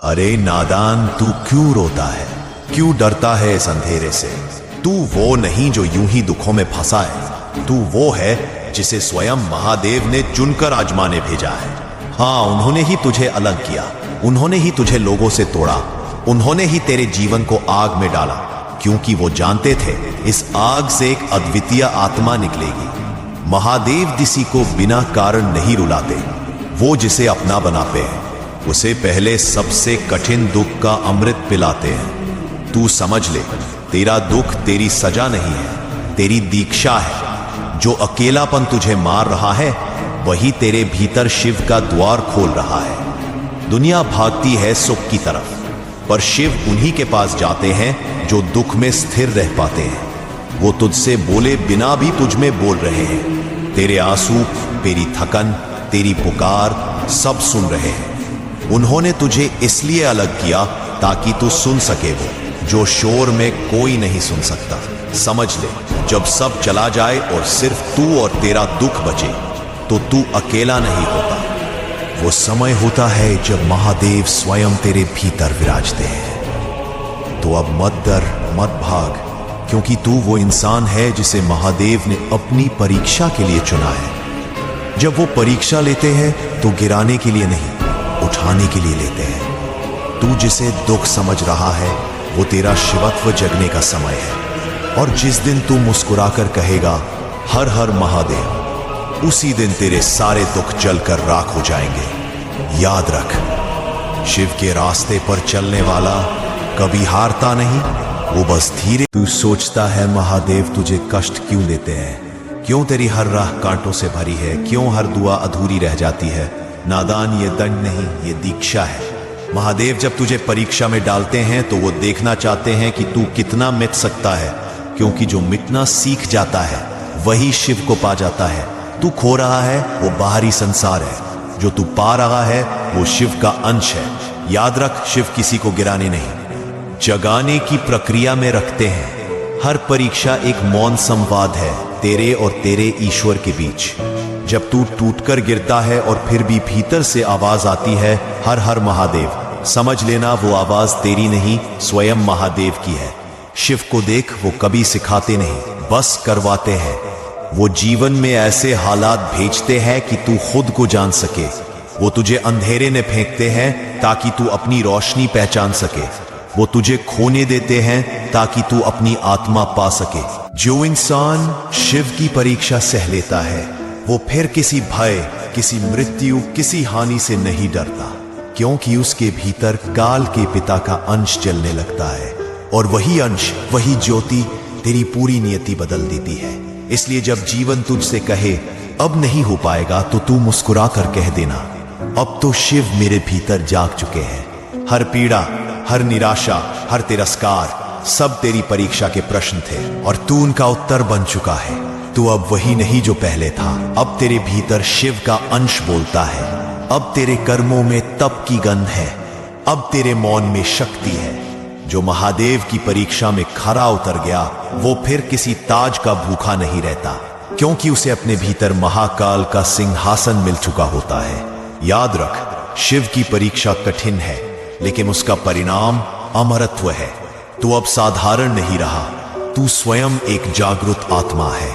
अरे नादान, तू क्यों रोता है? क्यों डरता है इस अंधेरे से? तू वो नहीं जो यूं ही दुखों में फंसा है। तू वो है जिसे स्वयं महादेव ने चुनकर आजमाने भेजा है। हाँ, उन्होंने ही तुझे अलग किया, उन्होंने ही तुझे लोगों से तोड़ा, उन्होंने ही तेरे जीवन को आग में डाला, क्योंकि वो जानते थे इस आग से एक अद्वितीय आत्मा निकलेगी। महादेव किसी को बिना कारण नहीं रुलाते, वो जिसे अपना बनाते हैं उसे पहले सबसे कठिन दुख का अमृत पिलाते हैं। तू समझ ले, तेरा दुख तेरी सजा नहीं है, तेरी दीक्षा है। जो अकेलापन तुझे मार रहा है वही तेरे भीतर शिव का द्वार खोल रहा है। दुनिया भागती है सुख की तरफ, पर शिव उन्हीं के पास जाते हैं जो दुख में स्थिर रह पाते हैं। वो तुझसे बोले बिना भी तुझ में बोल रहे हैं। तेरे आंसू, तेरी थकन, तेरी पुकार सब सुन रहे हैं। उन्होंने तुझे इसलिए अलग किया ताकि तू सुन सके वो जो शोर में कोई नहीं सुन सकता। समझ ले, जब सब चला जाए और सिर्फ तू और तेरा दुख बचे तो तू अकेला नहीं होता। वो समय होता है जब महादेव स्वयं तेरे भीतर विराजते हैं। तो अब मत डर, मत भाग, क्योंकि तू वो इंसान है जिसे महादेव ने अपनी परीक्षा के लिए चुना है। जब वो परीक्षा लेते हैं तो गिराने के लिए नहीं, उठाने के लिए लेते हैं। तू जिसे दुख समझ रहा है वो तेरा शिवत्व जगने का समय है। और जिस दिन तू मुस्कुराकर कहेगा हर हर महादेव, उसी दिन तेरे सारे दुख जलकर राख हो जाएंगे। याद रख, शिव के रास्ते पर चलने वाला कभी हारता नहीं, वो बस धीरे। तू सोचता है महादेव तुझे कष्ट क्यों देते हैं? क्यों तेरी हर राह कांटों से भरी है? क्यों हर दुआ अधूरी रह जाती है? नादान, ये दंड नहीं, ये दीक्षा है। महादेव जब तुझे परीक्षा में डालते हैं तो वो देखना चाहते हैं कि तू कितना मिट सकता है, क्योंकि जो मिटना सीख जाता है वही शिव को पा जाता है। तू खो रहा है वो बाहरी संसार है, जो तू पा रहा है वो शिव का अंश है। याद रख, शिव किसी को गिराने नहीं, जगाने की प्रक्रिया में रखते हैं। हर परीक्षा एक मौन संवाद है तेरे और तेरे ईश्वर के बीच। जब तू टूटकर गिरता है और फिर भी भीतर से आवाज आती है हर हर महादेव, समझ लेना वो आवाज तेरी नहीं, स्वयं महादेव की है। शिव को देख, वो कभी सिखाते नहीं, बस करवाते हैं। वो जीवन में ऐसे हालात भेजते हैं कि तू खुद को जान सके। वो तुझे अंधेरे में फेंकते हैं ताकि तू अपनी रोशनी पहचान सके। वो तुझे खोने देते हैं ताकि तू अपनी आत्मा पा सके। जो इंसान शिव की परीक्षा सह लेता है वो फिर किसी भय, किसी मृत्यु, किसी हानि से नहीं डरता, क्योंकि उसके भीतर काल के पिता का अंश जलने लगता है। और वही अंश, वही ज्योति तेरी पूरी नियति बदल देती है। इसलिए जब जीवन तुझसे कहे अब नहीं हो पाएगा तो तू मुस्कुरा कर कह देना, अब तो शिव मेरे भीतर जाग चुके हैं। हर पीड़ा, हर निराशा, हर तिरस्कार सब तेरी परीक्षा के प्रश्न थे और तू उनका उत्तर बन चुका है। तू अब वही नहीं जो पहले था। अब तेरे भीतर शिव का अंश बोलता है। अब तेरे कर्मों में तप की गंध है। अब तेरे मौन में शक्ति है। जो महादेव की परीक्षा में खरा उतर गया वो फिर किसी ताज का भूखा नहीं रहता, क्योंकि उसे अपने भीतर महाकाल का सिंहासन मिल चुका होता है। याद रख, शिव की परीक्षा कठिन है लेकिन उसका परिणाम अमरत्व है। तू अब साधारण नहीं रहा, तू स्वयं एक जागृत आत्मा है।